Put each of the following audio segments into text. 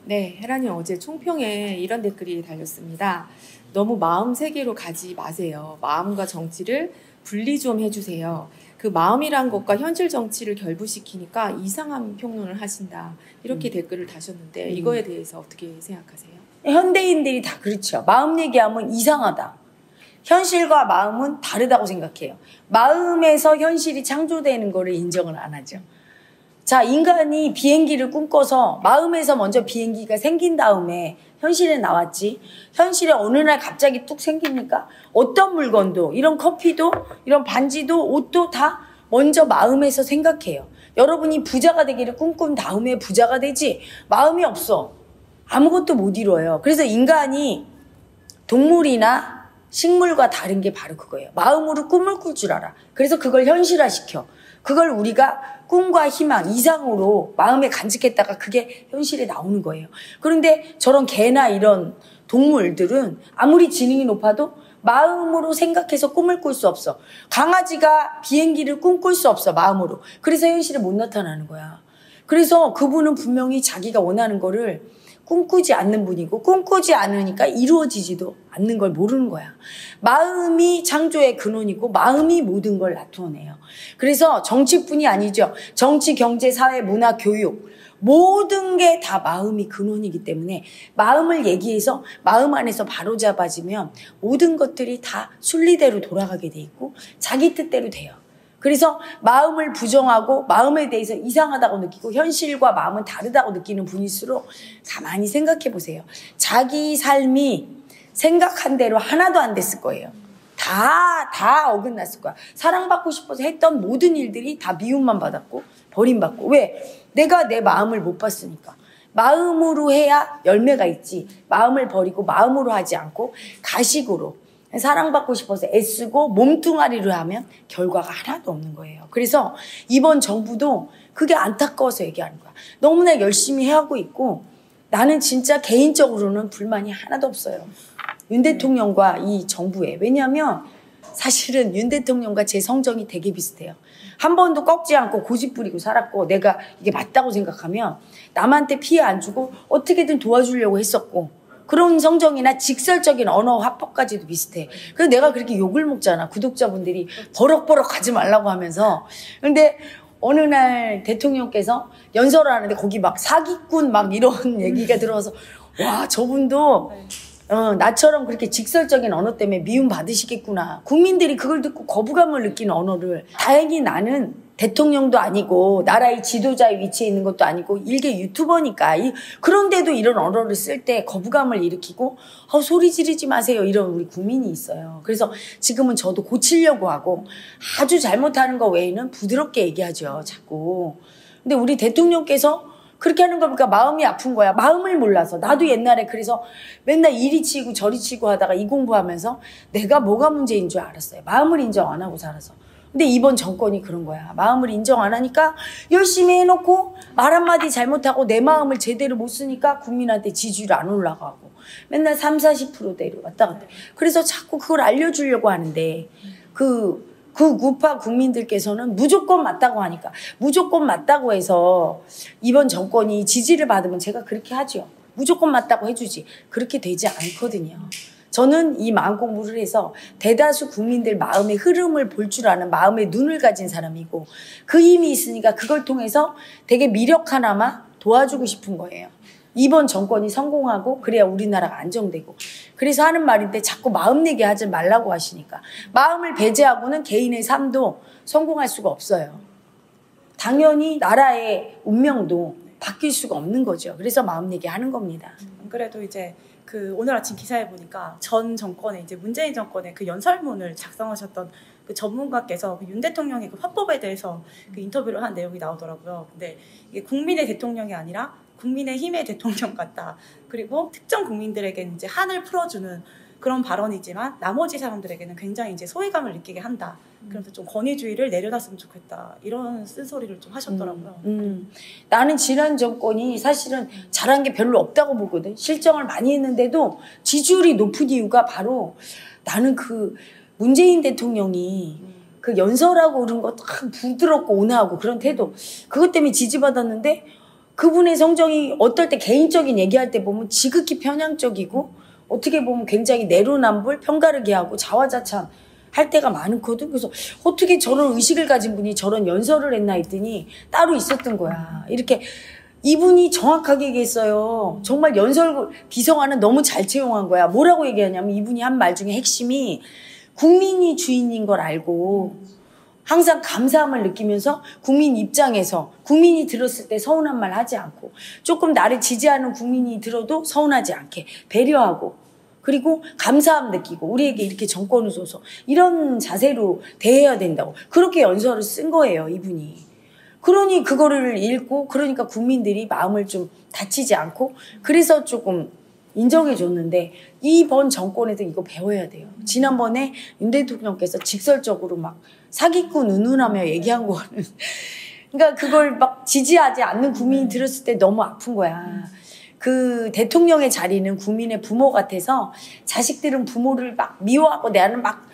네, 혜란이 어제 총평에 이런 댓글이 달렸습니다. 너무 마음 세계로 가지 마세요. 마음과 정치를 분리 좀 해주세요. 그 마음이란 것과 현실 정치를 결부시키니까 이상한 평론을 하신다. 이렇게 댓글을 다셨는데 이거에 대해서 어떻게 생각하세요? 현대인들이 다 그렇죠. 마음 얘기하면 이상하다. 현실과 마음은 다르다고 생각해요. 마음에서 현실이 창조되는 거를 인정을 안 하죠. 자, 인간이 비행기를 꿈꿔서 마음에서 먼저 비행기가 생긴 다음에 현실에 나왔지. 현실에 어느 날 갑자기 뚝 생깁니까? 어떤 물건도, 이런 커피도, 이런 반지도, 옷도 다 먼저 마음에서 생각해요. 여러분이 부자가 되기를 꿈꾼 다음에 부자가 되지. 마음이 없어. 아무것도 못 이뤄요. 그래서 인간이 동물이나 식물과 다른 게 바로 그거예요. 마음으로 꿈을 꿀 줄 알아. 그래서 그걸 현실화시켜. 그걸 우리가 꿈과 희망, 이상으로 마음에 간직했다가 그게 현실에 나오는 거예요. 그런데 저런 개나 이런 동물들은 아무리 지능이 높아도 마음으로 생각해서 꿈을 꿀 수 없어. 강아지가 비행기를 꿈꿀 수 없어, 마음으로. 그래서 현실에 못 나타나는 거야. 그래서 그분은 분명히 자기가 원하는 거를 꿈꾸지 않는 분이고 꿈꾸지 않으니까 이루어지지도 않는 걸 모르는 거야. 마음이 창조의 근원이고 마음이 모든 걸 나타내요. 그래서 정치뿐이 아니죠. 정치, 경제, 사회, 문화, 교육 모든 게 다 마음이 근원이기 때문에 마음을 얘기해서 마음 안에서 바로잡아지면 모든 것들이 다 순리대로 돌아가게 돼 있고 자기 뜻대로 돼요. 그래서 마음을 부정하고 마음에 대해서 이상하다고 느끼고 현실과 마음은 다르다고 느끼는 분일수록 가만히 생각해 보세요. 자기 삶이 생각한 대로 하나도 안 됐을 거예요. 다 어긋났을 거야. 사랑받고 싶어서 했던 모든 일들이 다 미움만 받았고 버림받고. 왜? 내가 내 마음을 못 봤으니까. 마음으로 해야 열매가 있지. 마음을 버리고 마음으로 하지 않고 가식으로 사랑받고 싶어서 애쓰고 몸뚱아리로 하면 결과가 하나도 없는 거예요. 그래서 이번 정부도 그게 안타까워서 얘기하는 거야. 너무나 열심히 해하고 있고 나는 진짜 개인적으로는 불만이 하나도 없어요. 윤 대통령과 이 정부에. 왜냐하면 사실은 윤 대통령과 제 성정이 되게 비슷해요. 한 번도 꺾지 않고 고집 부리고 살았고 내가 이게 맞다고 생각하면 남한테 피해 안 주고 어떻게든 도와주려고 했었고 그런 성정이나 직설적인 언어 화법까지도 비슷해. 그래서 내가 그렇게 욕을 먹잖아. 구독자분들이 버럭버럭 가지 말라고 하면서. 근데 어느 날 대통령께서 연설을 하는데 거기 막 사기꾼 막 이런 얘기가 들어와서 와, 저분도 나처럼 그렇게 직설적인 언어 때문에 미움 받으시겠구나. 국민들이 그걸 듣고 거부감을 느끼는 언어를. 다행히 나는 대통령도 아니고 나라의 지도자의 위치에 있는 것도 아니고 일개 유튜버니까 그런데도 이런 언어를 쓸 때 거부감을 일으키고 소리 지르지 마세요 이런 우리 국민이 있어요. 그래서 지금은 저도 고치려고 하고 아주 잘못하는 거 외에는 부드럽게 얘기하죠. 자꾸. 근데 우리 대통령께서 그렇게 하는 거 보니까 마음이 아픈 거야. 마음을 몰라서. 나도 옛날에 그래서 맨날 이리 치고 저리 치고 하다가 이 공부하면서 내가 뭐가 문제인 줄 알았어요. 마음을 인정 안 하고 살아서. 근데 이번 정권이 그런 거야. 마음을 인정 안 하니까 열심히 해놓고 말 한마디 잘못하고 내 마음을 제대로 못 쓰니까 국민한테 지지율 안 올라가고 맨날 30, 40%대로 왔다 갔다. 그래서 자꾸 그걸 알려주려고 하는데 그 우파 국민들께서는 무조건 맞다고 하니까 무조건 맞다고 해서 이번 정권이 지지를 받으면 제가 그렇게 하죠. 무조건 맞다고 해주지. 그렇게 되지 않거든요. 저는 이 마음 공부를 해서 대다수 국민들 마음의 흐름을 볼 줄 아는 마음의 눈을 가진 사람이고 그 힘이 있으니까 그걸 통해서 되게 미력 하나만 도와주고 싶은 거예요. 이번 정권이 성공하고 그래야 우리나라가 안정되고. 그래서 하는 말인데 자꾸 마음 내게 하지 말라고 하시니까. 마음을 배제하고는 개인의 삶도 성공할 수가 없어요. 당연히 나라의 운명도 바뀔 수가 없는 거죠. 그래서 마음 내게 하는 겁니다. 그래도 이제 오늘 아침 기사에 보니까 전 정권의 이제 문재인 정권의 그 연설문을 작성하셨던 그 전문가께서 윤 대통령의 그 화법에 대해서 그 인터뷰를 한 내용이 나오더라고요. 근데 이게 국민의 대통령이 아니라 국민의 힘의 대통령 같다. 그리고 특정 국민들에게는 이제 한을 풀어주는 그런 발언이지만 나머지 사람들에게는 굉장히 이제 소외감을 느끼게 한다. 그래서 좀 권위주의를 내려놨으면 좋겠다. 이런 쓴소리를 좀 하셨더라고요. 나는 지난 정권이 사실은 잘한 게 별로 없다고 보거든. 실정을 많이 했는데도 지지율이 높은 이유가 바로 나는 그 문재인 대통령이 그 연설하고 그런 거 참 부드럽고 온화하고 그런 태도 그것 때문에 지지받았는데 그분의 성정이 어떨 때 개인적인 얘기할 때 보면 지극히 편향적이고 어떻게 보면 굉장히 내로남불 편가르기 하고 자화자찬 할 때가 많거든. 그래서 어떻게 저런 의식을 가진 분이 저런 연설을 했나 했더니 따로 있었던 거야. 이렇게 이분이 정확하게 얘기했어요. 정말 연설 비서관은 너무 잘 채용한 거야. 뭐라고 얘기하냐면 이분이 한 말 중에 핵심이 국민이 주인인 걸 알고 항상 감사함을 느끼면서 국민 입장에서 국민이 들었을 때 서운한 말 하지 않고 조금 나를 지지하는 국민이 들어도 서운하지 않게 배려하고 그리고 감사함 느끼고 우리에게 이렇게 정권을 줘서 이런 자세로 대해야 된다고 그렇게 연설을 쓴 거예요, 이분이. 그러니 그거를 읽고 그러니까 국민들이 마음을 좀 다치지 않고 그래서 조금 인정해 줬는데 이번 정권에도 이거 배워야 돼요. 지난번에 윤 대통령께서 직설적으로 막 사기꾼 운운하며 얘기한 거는 그러니까 그걸 막 지지하지 않는 국민이 들었을 때 너무 아픈 거야. 그 대통령의 자리는 국민의 부모 같아서 자식들은 부모를 막 미워하고 나는 막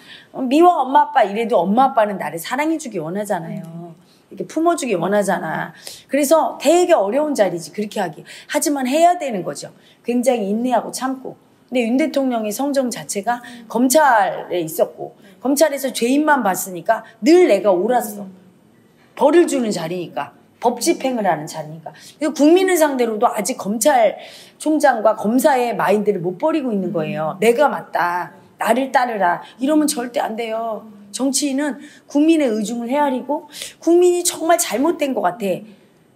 미워 엄마 아빠 이래도 엄마 아빠는 나를 사랑해주기 원하잖아요. 이렇게 품어주기 원하잖아. 그래서 되게 어려운 자리지 그렇게 하기. 하지만 해야 되는 거죠. 굉장히 인내하고 참고. 근데 윤 대통령의 성정 자체가 검찰에 있었고 검찰에서 죄인만 봤으니까 늘 내가 옳았어. 벌을 주는 자리니까. 법 집행을 하는 자리니까. 그리고 국민을 상대로도 아직 검찰총장과 검사의 마인드를 못 버리고 있는 거예요. 내가 맞다. 나를 따르라. 이러면 절대 안 돼요. 정치인은 국민의 의중을 헤아리고 국민이 정말 잘못된 것 같아.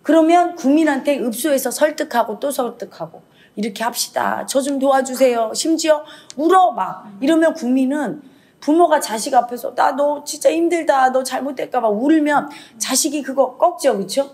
그러면 국민한테 읍소해서 설득하고 또 설득하고 이렇게 합시다. 저 좀 도와주세요. 심지어 울어 막 이러면 국민은 부모가 자식 앞에서 나 너 진짜 힘들다. 너 잘못될까 봐 울면 자식이 그거 꺾죠. 그렇죠?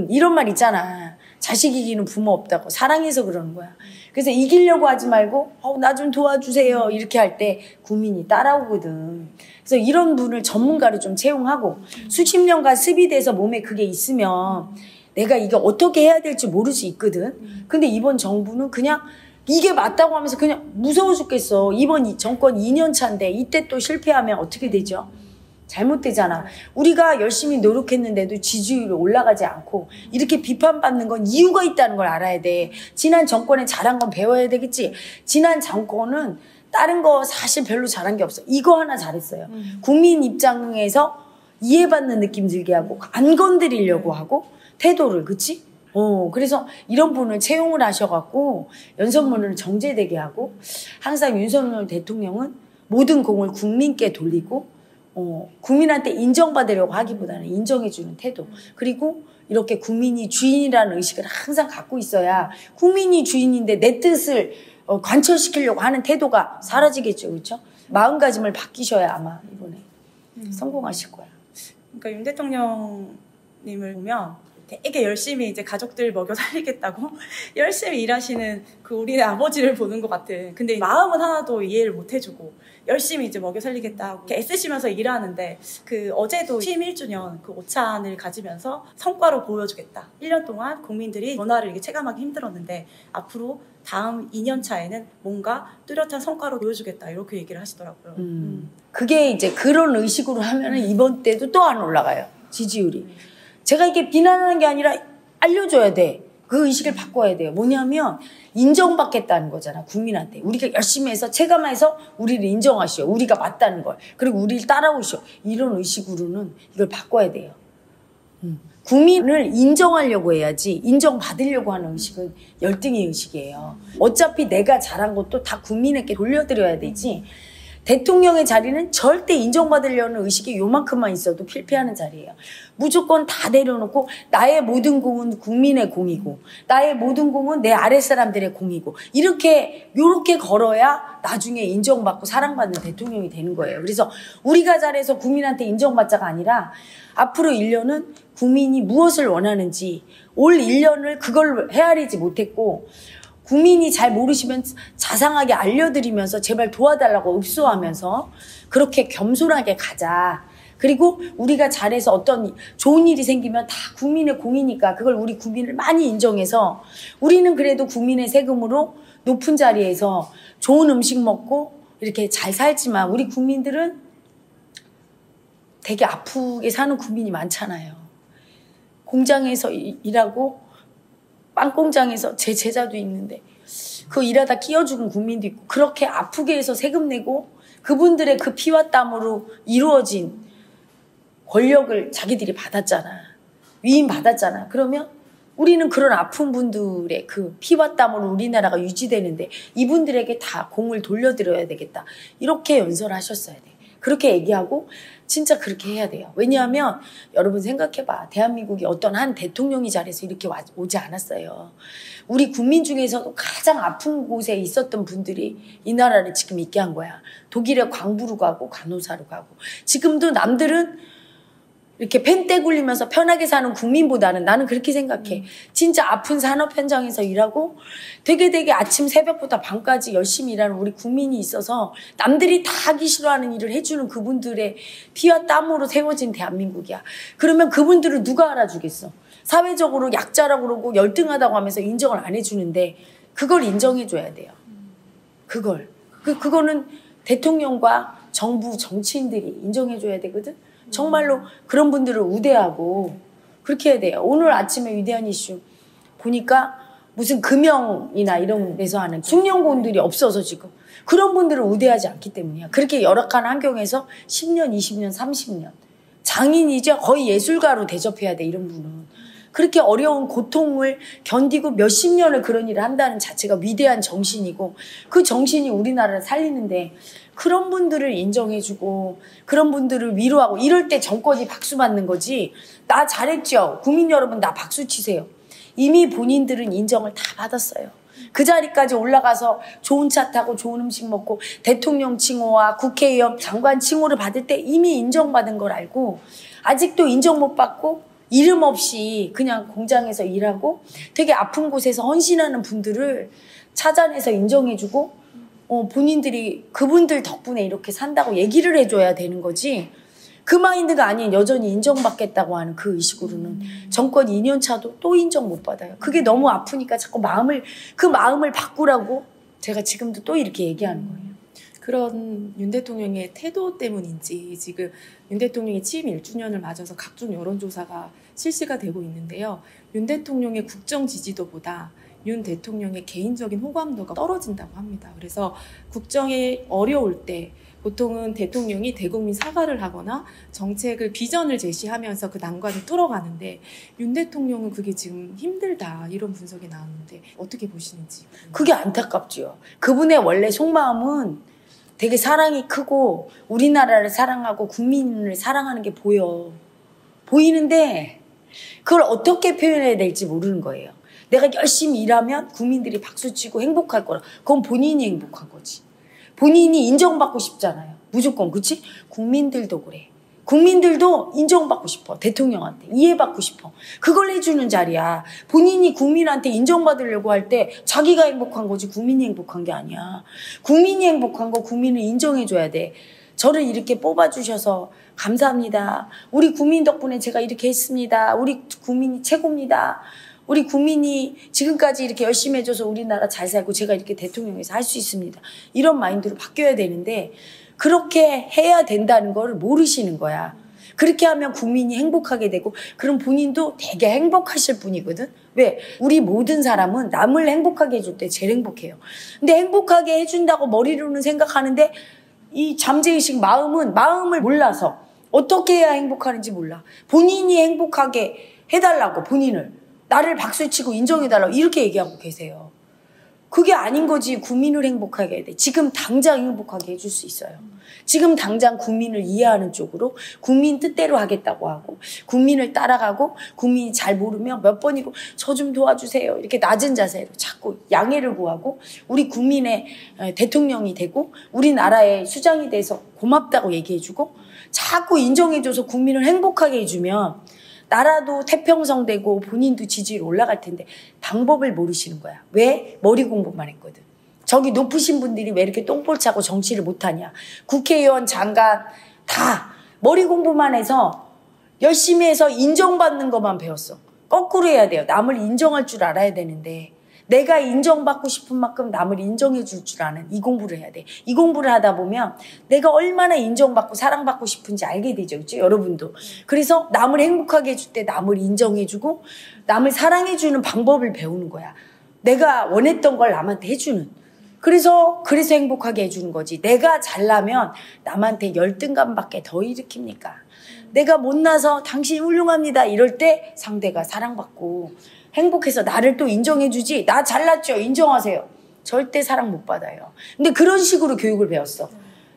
이런 말 있잖아. 자식 이기는 부모 없다고. 사랑해서 그러는 거야. 그래서 이기려고 하지 말고 나 좀 도와주세요. 이렇게 할 때 국민이 따라오거든. 그래서 이런 분을 전문가로 좀 채용하고 수십 년간 습입돼서 몸에 그게 있으면 내가 이게 어떻게 해야 될지 모를 수 있거든. 근데 이번 정부는 그냥 이게 맞다고 하면서 그냥 무서워 죽겠어. 이번 정권 2년 차인데 이때 또 실패하면 어떻게 되죠? 잘못되잖아. 우리가 열심히 노력했는데도 지지율이 올라가지 않고 이렇게 비판받는 건 이유가 있다는 걸 알아야 돼. 지난 정권에 잘한 건 배워야 되겠지. 지난 정권은 다른 거 사실 별로 잘한 게 없어. 이거 하나 잘했어요. 국민 입장에서 이해받는 느낌 들게 하고 안 건드리려고 하고 태도를 그치? 그래서 이런 분을 채용을 하셔갖고 연설문을 정제되게 하고 항상 윤석열 대통령은 모든 공을 국민께 돌리고 국민한테 인정받으려고 하기보다는 인정해주는 태도 그리고 이렇게 국민이 주인이라는 의식을 항상 갖고 있어야 국민이 주인인데 내 뜻을 관철시키려고 하는 태도가 사라지겠죠. 그렇죠? 마음가짐을 바뀌셔야 아마 이번에 성공하실 거야. 그러니까 윤 대통령님을 보면 되게 열심히 이제 가족들 먹여 살리겠다고 열심히 일하시는 그 우리네 아버지를 보는 것 같은. 근데 마음은 하나도 이해를 못 해주고 열심히 이제 먹여 살리겠다고 이렇게 애쓰시면서 일하는데 그 어제도 취임 1주년 그 오찬을 가지면서 성과로 보여주겠다. 1년 동안 국민들이 변화를 이렇게 체감하기 힘들었는데 앞으로 다음 2년 차에는 뭔가 뚜렷한 성과로 보여주겠다 이렇게 얘기를 하시더라고요. 그게 이제 그런 의식으로 하면은 이번 때도 또 안 올라가요. 지지율이. 제가 이게 비난하는 게 아니라 알려줘야 돼. 그 의식을 바꿔야 돼요. 뭐냐면 인정받겠다는 거잖아. 국민한테. 우리가 열심히 해서 체감해서 우리를 인정하시오. 우리가 맞다는 걸. 그리고 우리를 따라오시오. 이런 의식으로는 이걸 바꿔야 돼요. 국민을 인정하려고 해야지 인정받으려고 하는 의식은 열등의 의식이에요. 어차피 내가 잘한 것도 다 국민에게 돌려드려야 되지. 대통령의 자리는 절대 인정받으려는 의식이 요만큼만 있어도 필패하는 자리예요. 무조건 다 내려놓고 나의 모든 공은 국민의 공이고 나의 모든 공은 내 아랫사람들의 공이고 요렇게 걸어야 나중에 인정받고 사랑받는 대통령이 되는 거예요. 그래서 우리가 잘해서 국민한테 인정받자가 아니라 앞으로 1년은 국민이 무엇을 원하는지 올 1년을 그걸 헤아리지 못했고 국민이 잘 모르시면 자상하게 알려드리면서 제발 도와달라고 읍소하면서 그렇게 겸손하게 가자. 그리고 우리가 잘해서 어떤 좋은 일이 생기면 다 국민의 공이니까 그걸 우리 국민을 많이 인정해서 우리는 그래도 국민의 세금으로 높은 자리에서 좋은 음식 먹고 이렇게 잘 살지만 우리 국민들은 되게 아프게 사는 국민이 많잖아요. 공장에서 일하고 빵 공장에서 제 제자도 있는데 그 일하다 끼어 죽은 국민도 있고 그렇게 아프게 해서 세금 내고 그분들의 그 피와 땀으로 이루어진 권력을 자기들이 받았잖아. 위임 받았잖아. 그러면 우리는 그런 아픈 분들의 그 피와 땀으로 우리나라가 유지되는데 이분들에게 다 공을 돌려드려야 되겠다. 이렇게 연설하셨어야 돼. 그렇게 얘기하고 진짜 그렇게 해야 돼요. 왜냐하면 여러분 생각해봐. 대한민국이 어떤 한 대통령이 잘해서 이렇게 오지 않았어요. 우리 국민 중에서도 가장 아픈 곳에 있었던 분들이 이 나라를 지금 있게 한 거야. 독일에 광부로 가고 간호사로 가고. 지금도 남들은 이렇게 펜떼 굴리면서 편하게 사는 국민보다는 나는 그렇게 생각해. 진짜 아픈 산업 현장에서 일하고 되게 아침 새벽부터 밤까지 열심히 일하는 우리 국민이 있어서 남들이 다 하기 싫어하는 일을 해주는 그분들의 피와 땀으로 세워진 대한민국이야. 그러면 그분들을 누가 알아주겠어? 사회적으로 약자라고 그러고 열등하다고 하면서 인정을 안 해주는데 그걸 인정해줘야 돼요. 그거는 대통령과 정부 정치인들이 인정해줘야 되거든. 정말로 그런 분들을 우대하고 그렇게 해야 돼요. 오늘 아침에 위대한 이슈 보니까 무슨 금형이나 이런 데서 하는 숙련공들이 없어서 지금 그런 분들을 우대하지 않기 때문이야. 그렇게 열악한 환경에서 10년, 20년, 30년 장인이죠. 거의 예술가로 대접해야 돼. 이런 분은. 그렇게 어려운 고통을 견디고 몇십 년을 그런 일을 한다는 자체가 위대한 정신이고 그 정신이 우리나라를 살리는데 그런 분들을 인정해주고 그런 분들을 위로하고 이럴 때 정권이 박수 받는 거지. 나 잘했죠. 국민 여러분 나 박수 치세요. 이미 본인들은 인정을 다 받았어요. 그 자리까지 올라가서 좋은 차 타고 좋은 음식 먹고 대통령 칭호와 국회의원 장관 칭호를 받을 때 이미 인정받은 걸 알고 아직도 인정 못 받고 이름 없이 그냥 공장에서 일하고 되게 아픈 곳에서 헌신하는 분들을 찾아내서 인정해주고 본인들이 그분들 덕분에 이렇게 산다고 얘기를 해줘야 되는 거지. 그 마인드가 아닌 여전히 인정받겠다고 하는 그 의식으로는 정권 2년 차도 또 인정 못 받아요. 그게 너무 아프니까 자꾸 그 마음을 바꾸라고 제가 지금도 또 이렇게 얘기하는 거예요. 그런 윤 대통령의 태도 때문인지 지금 윤 대통령이 취임 1주년을 맞아서 각종 여론조사가 실시가 되고 있는데요. 윤 대통령의 국정 지지도보다 윤 대통령의 개인적인 호감도가 떨어진다고 합니다. 그래서 국정에 어려울 때 보통은 대통령이 대국민 사과를 하거나 정책을 비전을 제시하면서 그 난관을 뚫어가는데 윤 대통령은 그게 지금 힘들다 이런 분석이 나왔는데 어떻게 보시는지. 그게 안타깝죠. 그분의 원래 속마음은 되게 사랑이 크고 우리나라를 사랑하고 국민을 사랑하는 게 보이는데 그걸 어떻게 표현해야 될지 모르는 거예요. 내가 열심히 일하면 국민들이 박수치고 행복할 거라. 그건 본인이 행복한 거지. 본인이 인정받고 싶잖아요. 무조건. 그치? 국민들도 그래. 국민들도 인정받고 싶어. 대통령한테. 이해받고 싶어. 그걸 해주는 자리야. 본인이 국민한테 인정받으려고 할 때 자기가 행복한 거지 국민이 행복한 게 아니야. 국민이 행복한 거 국민을 인정해줘야 돼. 저를 이렇게 뽑아주셔서 감사합니다. 우리 국민 덕분에 제가 이렇게 했습니다. 우리 국민이 최고입니다. 우리 국민이 지금까지 이렇게 열심히 해줘서 우리나라 잘 살고 제가 이렇게 대통령에서 할 수 있습니다. 이런 마인드로 바뀌어야 되는데 그렇게 해야 된다는 걸 모르시는 거야. 그렇게 하면 국민이 행복하게 되고 그럼 본인도 되게 행복하실 분이거든. 왜? 우리 모든 사람은 남을 행복하게 해줄 때 제일 행복해요. 근데 행복하게 해준다고 머리로는 생각하는데 이 잠재의식 마음을 몰라서 어떻게 해야 행복하는지 몰라. 본인이 행복하게 해달라고 본인을. 나를 박수치고 인정해달라고 이렇게 얘기하고 계세요. 그게 아닌 거지. 국민을 행복하게 해야 돼. 지금 당장 행복하게 해줄 수 있어요. 지금 당장 국민을 이해하는 쪽으로 국민 뜻대로 하겠다고 하고 국민을 따라가고 국민이 잘 모르면 몇 번이고 저 좀 도와주세요. 이렇게 낮은 자세로 자꾸 양해를 구하고 우리 국민의 대통령이 되고 우리나라의 수장이 돼서 고맙다고 얘기해주고 자꾸 인정해줘서 국민을 행복하게 해주면 나라도 태평성되고 본인도 지지율 올라갈 텐데 방법을 모르시는 거야. 왜? 머리 공부만 했거든. 저기 높으신 분들이 왜 이렇게 똥볼 차고 정치를 못하냐. 국회의원, 장관 다 머리 공부만 해서 열심히 해서 인정받는 것만 배웠어. 거꾸로 해야 돼요. 남을 인정할 줄 알아야 되는데 내가 인정받고 싶은 만큼 남을 인정해 줄 줄 아는 이 공부를 해야 돼. 이 공부를 하다 보면 내가 얼마나 인정받고 사랑받고 싶은지 알게 되죠. 그렇죠? 여러분도. 그래서 남을 행복하게 해줄 때 남을 인정해 주고 남을 사랑해 주는 방법을 배우는 거야. 내가 원했던 걸 남한테 해주는. 그래서 행복하게 해주는 거지. 내가 잘나면 남한테 열등감밖에 더 일으킵니까? 내가 못나서 당신 훌륭합니다 이럴 때 상대가 사랑받고 행복해서 나를 또 인정해주지. 나 잘났죠? 인정하세요. 절대 사랑 못 받아요. 근데 그런 식으로 교육을 배웠어.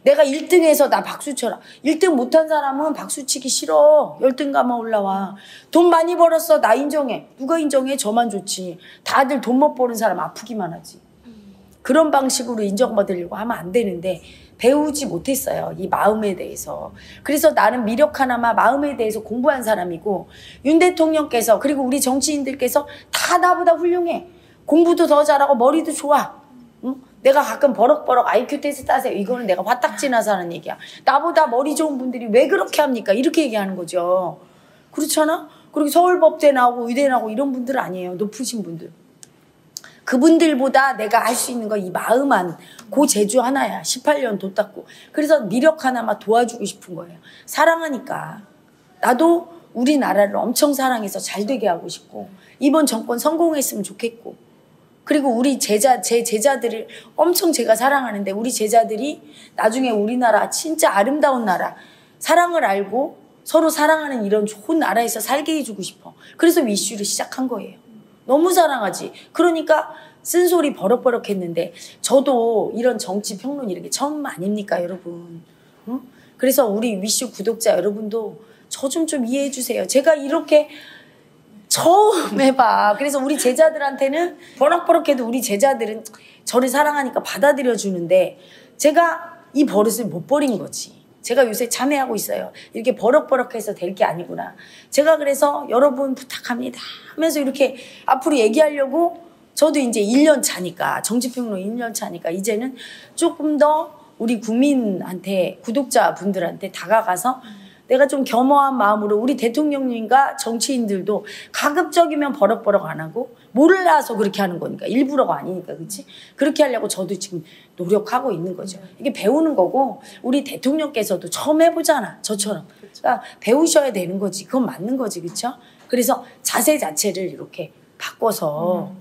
내가 1등해서 나 박수 쳐라. 1등 못한 사람은 박수 치기 싫어. 열등감만 올라와. 돈 많이 벌었어. 나 인정해. 누가 인정해? 저만 좋지. 다들 돈 못 버는 사람 아프기만 하지. 그런 방식으로 인정받으려고 하면 안 되는데 배우지 못했어요. 이 마음에 대해서. 그래서 나는 미력 하나마 마음에 대해서 공부한 사람이고 윤 대통령께서 그리고 우리 정치인들께서 다 나보다 훌륭해. 공부도 더 잘하고 머리도 좋아. 응? 내가 가끔 버럭버럭 IQ 테스트 하세요. 이거는 내가 화딱지나서 하는 얘기야. 나보다 머리 좋은 분들이 왜 그렇게 합니까? 이렇게 얘기하는 거죠. 그렇잖아? 그리고 서울법대 나오고 의대 나오고 이런 분들 아니에요. 높으신 분들. 그분들보다 내가 할 수 있는 건 이 마음만 그 재주 하나야. 18년 도 닦고. 그래서 미력 하나만 도와주고 싶은 거예요. 사랑하니까. 나도 우리나라를 엄청 사랑해서 잘 되게 하고 싶고 이번 정권 성공했으면 좋겠고 그리고 우리 제 제자들을 엄청 제가 사랑하는데 우리 제자들이 나중에 우리나라 진짜 아름다운 나라 사랑을 알고 서로 사랑하는 이런 좋은 나라에서 살게 해주고 싶어. 그래서 위슈를 시작한 거예요. 너무 사랑하지. 그러니까 쓴소리 버럭버럭 했는데 저도 이런 정치 평론 이런 게 처음 아닙니까 여러분. 응? 그래서 우리 위슈 구독자 여러분도 저 좀 이해해 주세요. 제가 이렇게 처음 해봐. 그래서 우리 제자들한테는 버럭버럭해도 우리 제자들은 저를 사랑하니까 받아들여 주는데 제가 이 버릇을 못 버린 거지. 제가 요새 참여하고 있어요. 이렇게 버럭버럭해서 될 게 아니구나. 제가 그래서 여러분 부탁합니다 하면서 이렇게 앞으로 얘기하려고 저도 이제 1년 차니까 정치평론 1년 차니까 이제는 조금 더 우리 국민한테 구독자분들한테 다가가서 내가 좀 겸허한 마음으로 우리 대통령님과 정치인들도 가급적이면 버럭버럭 안 하고 몰라서 그렇게 하는 거니까 일부러가 아니니까 그렇지? 그렇게 하려고 저도 지금 노력하고 있는 거죠. 이게 배우는 거고 우리 대통령께서도 처음 해보잖아. 저처럼. 그러니까 배우셔야 되는 거지. 그건 맞는 거지. 그렇죠? 그래서 자세 자체를 이렇게 바꿔서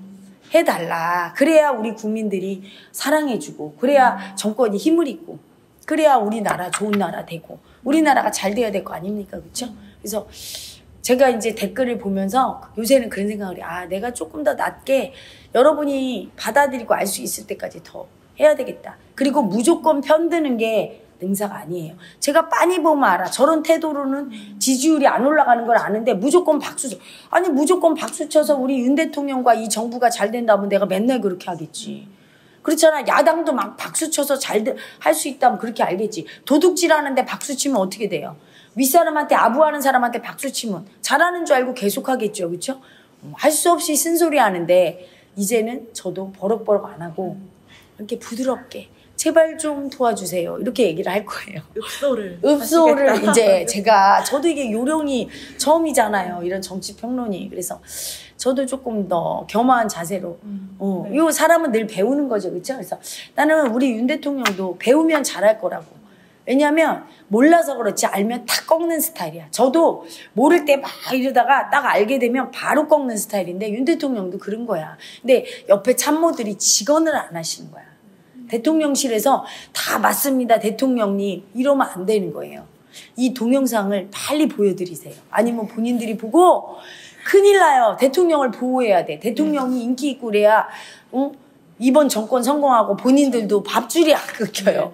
해달라. 그래야 우리 국민들이 사랑해주고 그래야 정권이 힘을 있고 그래야 우리나라 좋은 나라 되고 우리나라가 잘 돼야 될 거 아닙니까? 그렇죠? 그래서 제가 이제 댓글을 보면서 요새는 그런 생각을 해요. 아, 내가 조금 더 낮게 여러분이 받아들이고 알 수 있을 때까지 더 해야 되겠다. 그리고 무조건 편드는 게 능사가 아니에요. 제가 빤히 보면 알아. 저런 태도로는 지지율이 안 올라가는 걸 아는데 무조건 박수 쳐. 아니 무조건 박수 쳐서 우리 윤 대통령과 이 정부가 잘 된다면 내가 맨날 그렇게 하겠지. 그렇잖아. 야당도 막 박수 쳐서 잘 할 수 있다면 그렇게 알겠지. 도둑질 하는데 박수 치면 어떻게 돼요? 윗사람한테 아부하는 사람한테 박수 치면 잘하는 줄 알고 계속 하겠죠. 그렇죠? 할 수 없이 쓴소리 하는데 이제는 저도 버럭버럭 안 하고 이렇게 부드럽게 제발 좀 도와주세요. 이렇게 얘기를 할 거예요. 읍소를 이제 제가 저도 이게 요령이 처음이잖아요. 이런 정치 평론이. 그래서 저도 조금 더 겸허한 자세로 이 사람은 늘 배우는 거죠. 그렇죠? 그래서 나는 우리 윤 대통령도 배우면 잘할 거라고. 왜냐하면 몰라서 그렇지 알면 탁 꺾는 스타일이야. 저도 모를 때 막 이러다가 딱 알게 되면 바로 꺾는 스타일인데 윤 대통령도 그런 거야. 근데 옆에 참모들이 직언을 안 하시는 거야. 대통령실에서 다 맞습니다 대통령님 이러면 안 되는 거예요. 이 동영상을 빨리 보여드리세요. 아니면 본인들이 보고 큰일 나요. 대통령을 보호해야 돼. 대통령이 인기 있고 그래야 이번 정권 성공하고 본인들도 밥줄이 안 끊겨요.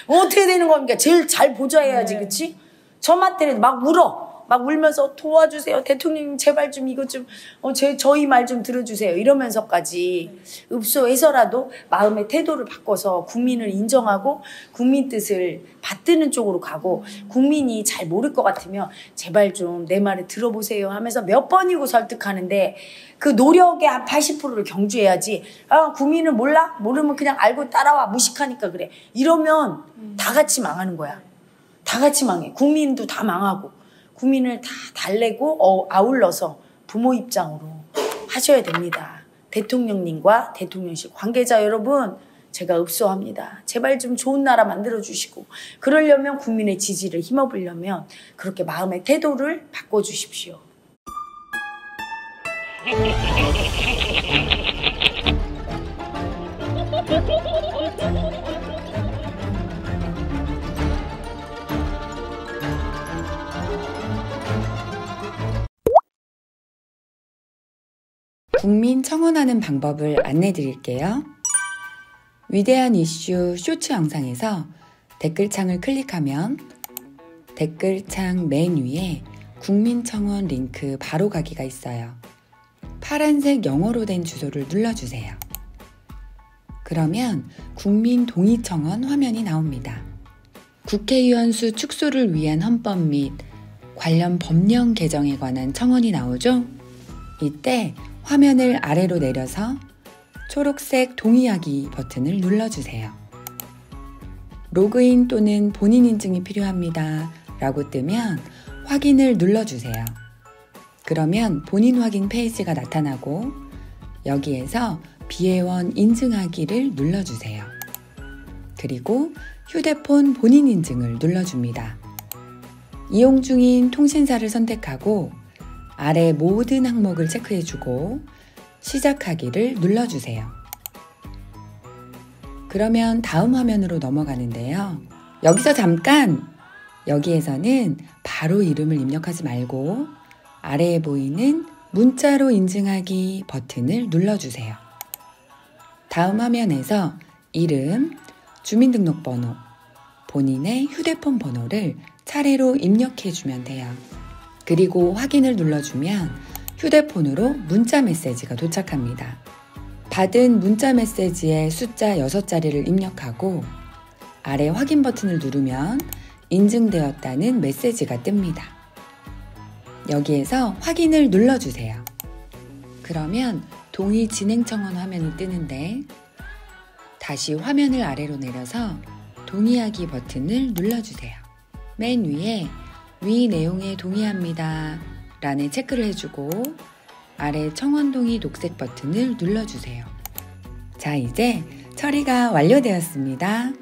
어떻게 되는 겁니까? 제일 잘 보좌해야지. 그치? 저한테는 막 울어. 막 울면서 도와주세요. 대통령님 제발 좀 이것 좀 저희 말 좀 들어주세요. 이러면서까지 읍소해서라도 마음의 태도를 바꿔서 국민을 인정하고 국민 뜻을 받드는 쪽으로 가고 국민이 잘 모를 것 같으면 제발 좀 내 말을 들어보세요 하면서 몇 번이고 설득하는데 그 노력의 한 80%를 경주해야지. 아, 국민은 몰라? 모르면 그냥 알고 따라와. 무식하니까 그래. 이러면 다 같이 망하는 거야. 다 같이 망해. 국민도 다 망하고. 국민을 다 달래고 아울러서 부모 입장으로 하셔야 됩니다. 대통령님과 대통령실 관계자 여러분, 제가 읍소합니다. 제발 좀 좋은 나라 만들어주시고, 그러려면 국민의 지지를 힘입으려면 그렇게 마음의 태도를 바꿔주십시오. 국민 청원하는 방법을 안내 드릴게요. 위대한 이슈 쇼츠 영상에서 댓글창을 클릭하면 댓글창 맨 위에 국민 청원 링크 바로 가기가 있어요. 파란색 영어로 된 주소를 눌러주세요. 그러면 국민 동의 청원 화면이 나옵니다. 국회의원 수 축소를 위한 헌법 및 관련 법령 개정에 관한 청원이 나오죠? 이때 화면을 아래로 내려서 초록색 동의하기 버튼을 눌러주세요. 로그인 또는 본인 인증이 필요합니다 라고 뜨면 확인을 눌러주세요. 그러면 본인 확인 페이지가 나타나고 여기에서 비회원 인증하기를 눌러주세요. 그리고 휴대폰 본인 인증을 눌러줍니다. 이용 중인 통신사를 선택하고 아래 모든 항목을 체크해주고 시작하기를 눌러주세요. 그러면 다음 화면으로 넘어가는데요. 여기서 잠깐! 여기에서는 바로 이름을 입력하지 말고 아래에 보이는 문자로 인증하기 버튼을 눌러주세요. 다음 화면에서 이름, 주민등록번호, 본인의 휴대폰 번호를 차례로 입력해주면 돼요. 그리고 확인을 눌러주면 휴대폰으로 문자 메시지가 도착합니다. 받은 문자 메시지의 숫자 6자리를 입력하고 아래 확인 버튼을 누르면 인증되었다는 메시지가 뜹니다. 여기에서 확인을 눌러주세요. 그러면 동의 진행 청원 화면이 뜨는데 다시 화면을 아래로 내려서 동의하기 버튼을 눌러주세요. 맨 위에 위 내용에 동의합니다 라는 체크를 해주고 아래 청원 동의 녹색 버튼을 눌러주세요. 자, 이제 처리가 완료되었습니다.